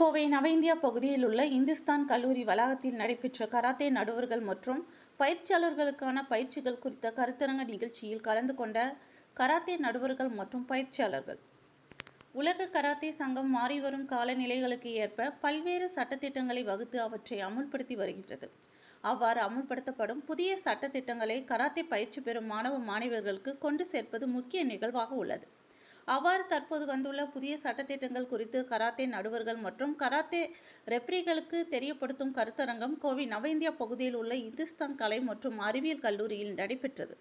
கோவை நவ இந்தியா பகுதியில் உள்ள இந்துஸ்தான் கல்லூரி வளாகத்தில் நடைபெற்ற கராத்தே நடுவர்கள் மற்றும் பயிற்சியாளர்களுக்கான பயிற்சிகள் குறித்த கருத்தரங்க நிகழ்ச்சியில் கலந்து கொண்ட கராத்தே நடுவர்கள் மற்றும் பயிற்சியாளர்கள். உலக கராத்தே சங்கம் மாறிவரும் காலநிலைகளுக்கு ஏற்ப பல்வேறு சட்டத்திட்டங்களை வகுத்து அவற்றை அமுல்படுத்தி வருகின்றது. அவ்வாறு அமுல்படுத்தப்படும் புதிய சட்டத்திட்டங்களை கராத்தே பயிற்சி பெறும் மாணவ மாணவியர்களுக்கு கொண்டு சேர்ப்பது முக்கிய நிகழ்வாக உள்ளது. அவ்வாறு தற்போது வந்துள்ள புதிய சட்டத்திட்டங்கள் குறித்து கராத்தே நடுவர்கள் மற்றும் கராத்தே ரெப்ரிகளுக்கு தெரியப்படுத்தும் கருத்தரங்கம் கோவை நவ இந்தியா பகுதியில் உள்ள இந்துஸ்தான் கலை மற்றும் அறிவியல் கல்லூரியில் நடைபெற்றது.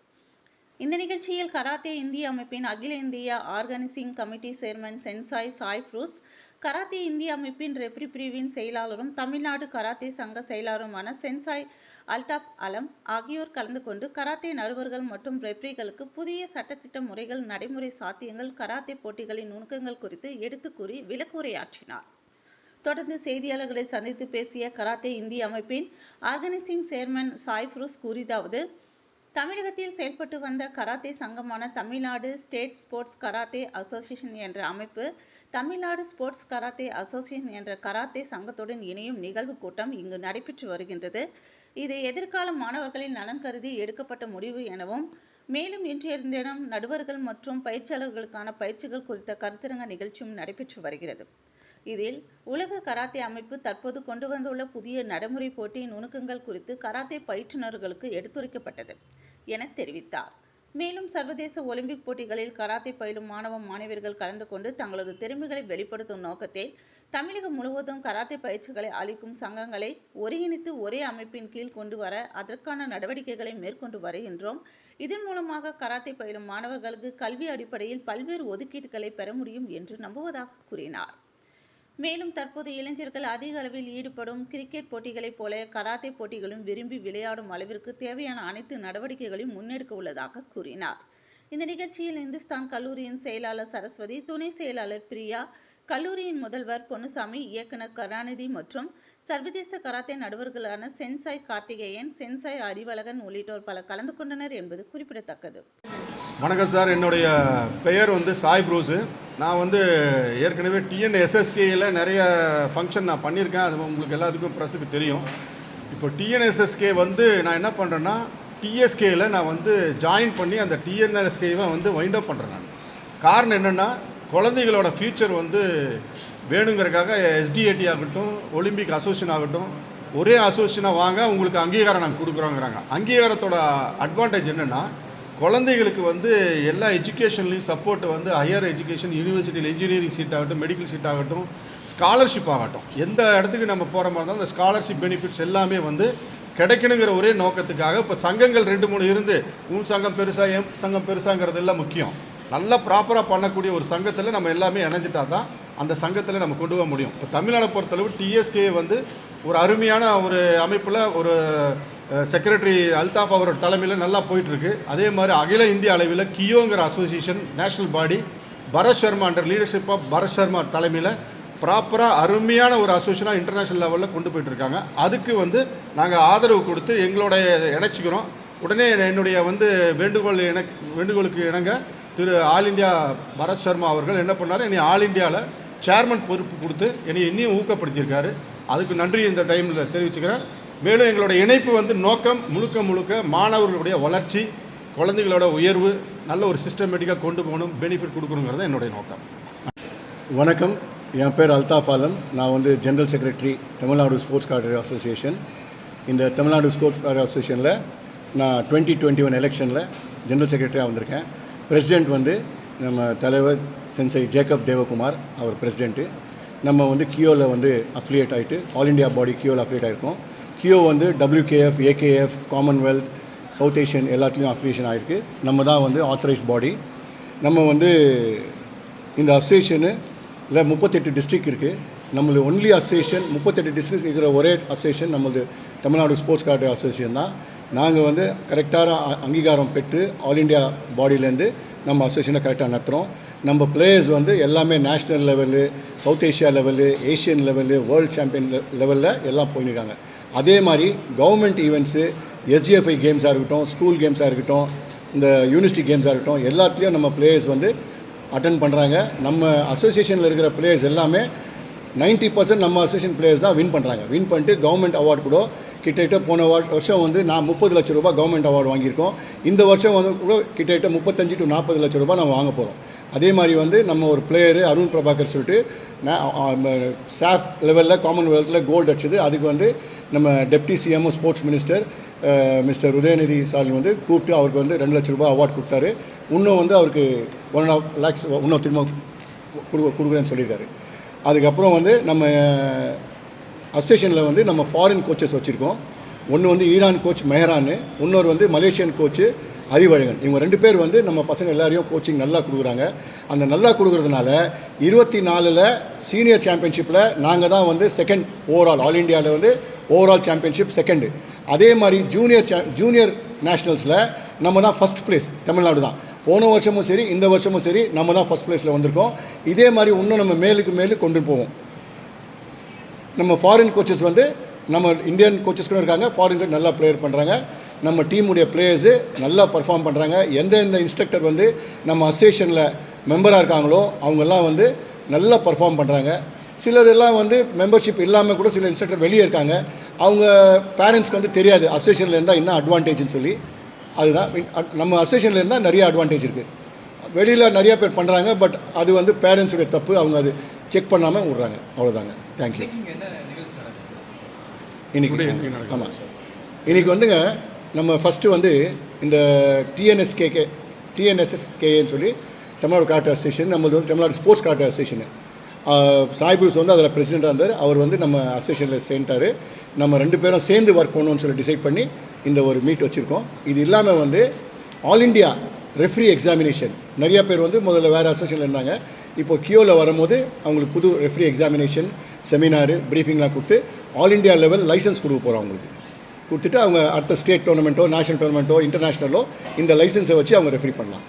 இந்த நிகழ்ச்சியில் கராத்தே இந்திய அமைப்பின் அகில இந்திய ஆர்கனைசிங் கமிட்டி சேர்மன் சென்சாய் சாய்ஃப்ரூஸ், கராத்தே இந்திய அமைப்பின் ரெப்ரி பிரிவின் செயலாளரும் தமிழ்நாடு கராத்தே சங்க செயலாளருமான சென்சாய் அல்டாப் அலம் ஆகியோர் கலந்து கொண்டு கராத்தே நடுவர்கள் மற்றும் ரெப்ரிகளுக்கு புதிய சட்டத்திட்ட முறைகள், நடைமுறை சாத்தியங்கள், கராத்தே போட்டிகளின் நுணுக்கங்கள் குறித்து எடுத்து கூறி விளக்குரையாற்றினார். தொடர்ந்து செய்தியாளர்களை சந்தித்து பேசிய கராத்தே இந்திய அமைப்பின் ஆர்கனைசிங் சேர்மன் சாய்ஃப்ரூஸ் கூறியதாவது: தமிழகத்தில் செயல்பட்டு வந்த karate சங்கமான Tamil Nadu state sports karate association என்ற அமைப்பு தமிழ்நாடு ஸ்போர்ட்ஸ் கராத்தே அசோசியேஷன் என்ற கராத்தே சங்கத்துடன் இணையும் நிகழ்வு கூட்டம் இங்கு நடைபெற்று வருகின்றது. இது எதிர்கால மாணவர்களின் நலன் கருதி எடுக்கப்பட்ட முடிவு எனவும், மேலும் இன்றைய தினம் நடுவர்கள் மற்றும் பயிற்சியாளர்களுக்கான பயிற்சிகள் குறித்த கருத்தரங்க நிகழ்ச்சியும் நடைபெற்று வருகிறது. இதில் உலக கராத்தே அமைப்பு தற்போது கொண்டு வந்துள்ள புதிய நடைமுறை போட்டி நுணுக்கங்கள் குறித்து கராத்தே பயிற்றுநர்களுக்கு எடுத்துரைக்கப்பட்டது என தெரிவித்தார். மேலும் சர்வதேச ஒலிம்பிக் போட்டிகளில் கராத்தே பயிலும் மாணவ மாணவியர்கள் கலந்து கொண்டு தங்களது திறமைகளை வெளிப்படுத்தும் நோக்கத்தில் தமிழகம் முழுவதும் கராத்தே பயிற்சிகளை அளிக்கும் சங்கங்களை ஒருங்கிணைத்து ஒரே அமைப்பின் கீழ் கொண்டு வர அதற்கான நடவடிக்கைகளை மேற்கொண்டு வருகின்றோம். இதன் மூலமாக கராத்தே பயிலும் மாணவர்களுக்கு கல்வி அடிப்படையில் பல்வேறு ஒதுக்கீடுகளை பெற முடியும் என்று நம்புவதாக கூறினார். மேலும் தற்போது இளைஞர்கள் அதிக அளவில் ஈடுபடும் கிரிக்கெட் போட்டிகளைப் போல கராத்தே போட்டிகளும் விரும்பி விளையாடும் அளவிற்கு தேவையான அனைத்து நடவடிக்கைகளையும் முன்னெடுக்க உள்ளதாக கூறினார். இந்த நிகழ்ச்சியில் இந்துஸ்தான் கல்லூரியின் செயலாளர் சரஸ்வதி, துணை செயலாளர் பிரியா, கல்லூரியின் முதல்வர் பொன்னுசாமி, இயக்குனர் கருணாநிதி மற்றும் சர்வதேச கராத்தே நடுவர்களான சென்சாய் கார்த்திகேயன், சென்சாய் அறிவழகன் உள்ளிட்டோர் பலர் கலந்து கொண்டனர் என்பது குறிப்பிடத்தக்கது. வணக்கம் சார், என்னுடைய பெயர் சாய் ப்ரூஸு. நான் ஏற்கனவே டிஎன்எஸ்எஸ்கேயில் நிறைய ஃபங்க்ஷன் நான் பண்ணியிருக்கேன். அது உங்களுக்கு எல்லாத்துக்கும் ப்ரெஸ்ஸுக்கு தெரியும். இப்போ டிஎன்எஸ்எஸ்கே நான் என்ன பண்ணுறேன்னா, டிஎஸ்கேயில் நான் ஜாயின் பண்ணி அந்த டிஎன்எஸ்கேவை வைண்ட் அப் பண்ணுறேன். நான் காரணம் என்னென்னா, குழந்தைகளோட ஃப்யூச்சர் வேணுங்கிறதுக்காக எஸ்டிஏடி ஆகட்டும், ஒலிம்பிக் அசோசியேஷன் ஆகட்டும், ஒரே அசோசியேஷனாக வாங்க, உங்களுக்கு அங்கீகாரம் நாங்கள் கொடுக்குறோங்கிறாங்க. அங்கீகாரத்தோட அட்வான்டேஜ் என்னென்னா, குழந்தைகளுக்கு எல்லா எஜுகேஷன்லேயும் சப்போர்ட் ஹையர் எஜுகேஷன், யூனிவர்சிட்டியில் இன்ஜினியரிங் சீட் ஆகட்டும், மெடிக்கல் சீட் ஆகட்டும், ஸ்காலர்ஷிப் ஆகட்டும், எந்த இடத்துக்கு நம்ம போகிற மாதிரி இருந்தாலும் அந்த ஸ்காலர்ஷிப் பெனிஃபிட்ஸ் எல்லாமே கிடைக்கணுங்கிற ஒரே நோக்கத்துக்காக இப்போ சங்கங்கள் 2-3 இருந்து உன் சங்கம் பெருசா, எம் சங்கம் பெருசாங்கிறது எல்லாம் முக்கியம். நல்லா ப்ராப்பராக பண்ணக்கூடிய ஒரு சங்கத்தில் நம்ம எல்லாமே இணைஞ்சிட்டா தான் அந்த சங்கத்தில் நம்ம கொண்டு வர முடியும். இப்போ தமிழ்நாடை பொறுத்தளவு டிஎஸ்கே ஒரு அருமையான ஒரு அமைப்பில் ஒரு செக்ரட்டரி அல்தாஃப் அவரோட தலைமையில் நல்லா போயிட்டுருக்கு. அதே மாதிரி அகில இந்திய அளவில் கியோங்கிற association national body Bharat Sharma under leadership of Bharat Sharma தலைமையில் ப்ராப்பராக அருமையான ஒரு அசோசியேஷனாக இன்டர்நேஷ்னல் லெவலில் கொண்டு போயிட்டுருக்காங்க. அதுக்கு நாங்கள் ஆதரவு கொடுத்து எங்களோட இணைச்சிக்கிறோம். உடனே என்னுடைய வேண்டுகோளுக்கு இணங்க திரு ஆல் இண்டியா பரத் சர்மா அவர்கள் என்ன பண்ணார், என்னை ஆல் இண்டியாவில் சேர்மன் பொறுப்பு கொடுத்து என்னை இன்னும் ஊக்கப்படுத்தியிருக்காரு. அதுக்கு நன்றி இந்த டைமில் தெரிவிச்சுக்கிறேன். மேலும் எங்களோட இணைப்பு நோக்கம் முழுக்க மாணவர்களுடைய வளர்ச்சி, குழந்தைகளோட உயர்வு, நல்ல ஒரு சிஸ்டமேட்டிக்காக கொண்டு போகணும், பெனிஃபிட் கொடுக்கணுங்கிறது என்னுடைய நோக்கம். வணக்கம், என் பேர் அல்தாஃப் ஆலம். நான் general secretary Tamil Nadu sports கார்டரி association. இந்த தமிழ்நாடு ஸ்போர்ட்ஸ் கார்டரி அசோசியேஷனில் நான் 2021 எலெக்ஷனில் ஜென்ரல் செக்ரட்டரியாக வந்திருக்கேன். பிரசிடெண்ட் நம்ம தலைவர் சென்சை ஜேக்கப் தேவகுமார், அவர் பிரசிடெண்ட்டு. நம்ம கியோவில் அஃபிலியேட் ஆகிட்டு ஆல் இண்டியா பாடி கியோவில் அஃபிலியேட் ஆகிருக்கோம். KIO WKF, AKF, Commonwealth, South Asian எல்லாத்துலேயும் அஃபிலியேஷன் ஆகிருக்கு. நம்ம தான் ஆத்தரைஸ் பாடி. நம்ம இந்த அசோசியேஷனில் 38 டிஸ்ட்ரிக்ட் இருக்குது. நம்மளது ஒன்லி அசோசியேஷன் 38 டிஸ்ட்ரிக்ட் இருக்கிற ஒரே அசோசியேஷன் நம்மளது தமிழ்நாடு ஸ்போர்ட்ஸ் கார்டரி அசோசியேஷன் தான். நாங்கள் கரெக்டான அங்கீகாரம் பெற்று ஆல் இண்டியா பாடியிலேருந்து நம்ம அசோசியேஷனை கரெக்டாக நடத்துகிறோம். நம்ம பிளேயர்ஸ் எல்லாமே national level, south Asia level, Asian level, world champion லெவலில் எல்லாம் போயிருக்காங்க. அதே மாதிரி கவர்மெண்ட் ஈவெண்ட்ஸு, SGFI கேம்ஸாக இருக்கட்டும், ஸ்கூல் கேம்ஸாக இருக்கட்டும், இந்த யூனிவர்சிட்டி கேம்ஸாக இருக்கட்டும், எல்லாத்துலேயும் நம்ம பிளேயர்ஸ் அட்டன் பண்ணுறாங்க. நம்ம அசோசியேஷனில் இருக்கிற பிளேயர்ஸ் எல்லாமே 90% நம்ம அசோசியேஷன் பிளேயர்ஸ் தான் வின் பண்ணுறாங்க. வின் பண்ணிட்டு கவர்மெண்ட் அவார்டு கூட கிட்டத்தட்ட போன வருஷம் வந்து நான் 30 லட்ச ரூபாய் கவர்மெண்ட் அவார்டு வாங்கியிருக்கோம். இந்த வருஷம் வந்து கூட கிட்டத்தட்ட 35 to 40 லட்ச ரூபாய் நம்ம வாங்க போகிறோம். அதே மாதிரி வந்து நம்ம ஒரு பிளேயரு அருண் பிரபாகர் சொல்லிட்டு சாஃப் லெவலில் காமன்வெல்த்தில் கோல்டு அடிச்சது. அதுக்கு வந்து நம்ம deputy CMO sports minister mister Udhayanidhi Stalin வந்து கூப்பிட்டு அவருக்கு வந்து 2 லட்ச ரூபாய் அவார்டு கொடுத்தாரு. இன்னும் வந்து அவருக்கு 1.5 lakhs இன்னும் திரும்ப கொடுக்குறேன்னு சொல்லியிருக்காரு. அதுக்கப்புறம் வந்து நம்ம அசோசியேஷனில் வந்து நம்ம ஃபாரின் கோச்சஸ் வச்சுருக்கோம். ஒன்று வந்து ஈரான் கோச் மெஹரான், இன்னொரு வந்து மலேசியன் கோச்சு அறிவழகன். இவங்க 2 பேர் வந்து நம்ம பசங்க எல்லாரையும் கோச்சிங் நல்லா கொடுக்குறாங்க. அந்த நல்லா கொடுக்குறதுனால 24 சீனியர் சாம்பியன்ஷிப்பில் நாங்கள் தான் வந்து செகண்ட் ஓவரால், ஆல் இண்டியாவில் வந்து ஓவரால் சாம்பியன்ஷிப் செகண்டு. அதே மாதிரி ஜூனியர் நேஷ்னல்ஸில் நம்ம தான் ஃபஸ்ட் ப்ளேஸ், தமிழ்நாடு தான். போன வருஷமும் சரி இந்த வருஷமும் சரி நம்ம தான் ஃபஸ்ட் ப்ளேஸில் வந்திருக்கோம். இதே மாதிரி இன்னும் நம்ம மேலுக்கு கொண்டு போவோம். நம்ம ஃபாரின் கோச்சஸ் வந்து நம்ம இந்தியன் கோச்சஸ் கூட இருக்காங்க, ஃபாரின் நல்லா பிளேயர் பண்ணுறாங்க. நம்ம டீமுடைய பிளேயர்ஸு நல்லா பர்ஃபார்ம் பண்ணுறாங்க. எந்தெந்த இன்ஸ்ட்ரக்டர் வந்து நம்ம அசோசியேஷனில் மெம்பராக இருக்காங்களோ அவங்கெல்லாம் வந்து நல்லா பர்ஃபார்ம் பண்ணுறாங்க. சிலதெல்லாம் வந்து மெம்பர்ஷிப் இல்லாமல் கூட சில இன்ஸ்ட்ரக்டர் வெளியே இருக்காங்க. அவங்க பேரண்ட்ஸ்க்கு வந்து தெரியாது அசோசியேஷனில் இருந்தால் என்ன அட்வான்டேஜ்னு சொல்லி. அதுதான் நம்ம அசோசியேஷனில் இருந்தால் நிறைய அட்வான்டேஜ் இருக்குது. வெளியில் நிறையா பேர் பண்ணுறாங்க, பட் அது வந்து பேரண்ட்ஸுடைய தப்பு, அவங்க அது செக் பண்ணாமல் விட்றாங்க. அவ்வளோதாங்க. தேங்க்யூ. இன்றைக்கி ஆமாம், இன்றைக்கி வந்துங்க நம்ம ஃபஸ்ட்டு வந்து இந்த டிஎன்எஸ்எஸ்கேன்னு சொல்லி தமிழ்நாடு கார்ட்டே அசோசியேஷன், நம்மளது வந்து Tamil Nadu sports கார்ட்டே association. Sai Bruce வந்து அதில் பிரசிடெண்ட்டாக இருந்தார். அவர் வந்து நம்ம அசோசியேஷனில் சேர்ந்துட்டார். நம்ம 2 பேரும் சேர்ந்து ஒர்க் பண்ணணும்னு சொல்லி டிசைட் பண்ணி இந்த ஒரு மீட் வச்சுருக்கோம். இது இல்லாமல் வந்து ஆல் இண்டியா ரெஃப்ரி எக்ஸாமினேஷன், நிறையா பேர் வந்து முதல்ல வேறு அசோசியேஷனில் இருந்தாங்க. இப்போ கியோவில் வரும்போது அவங்களுக்கு புது ரெஃப்ரி எக்ஸாமினேஷன் செமினாரு ப்ரீஃபிங்லாம் கொடுத்து ஆல் இண்டியா லெவல் லைசன்ஸ் கொடுக்க போகிறோம். அவங்களுக்கு கொடுத்துட்டு அவங்க அடுத்த ஸ்டேட் டோர்னமெண்ட்டோ நேஷனல் டோர்னமெண்ட்டோ இன்டர்நேஷ்னலோ இந்த லைசன்ஸை வச்சு அவங்க ரெஃப்ரி பண்ணலாம்.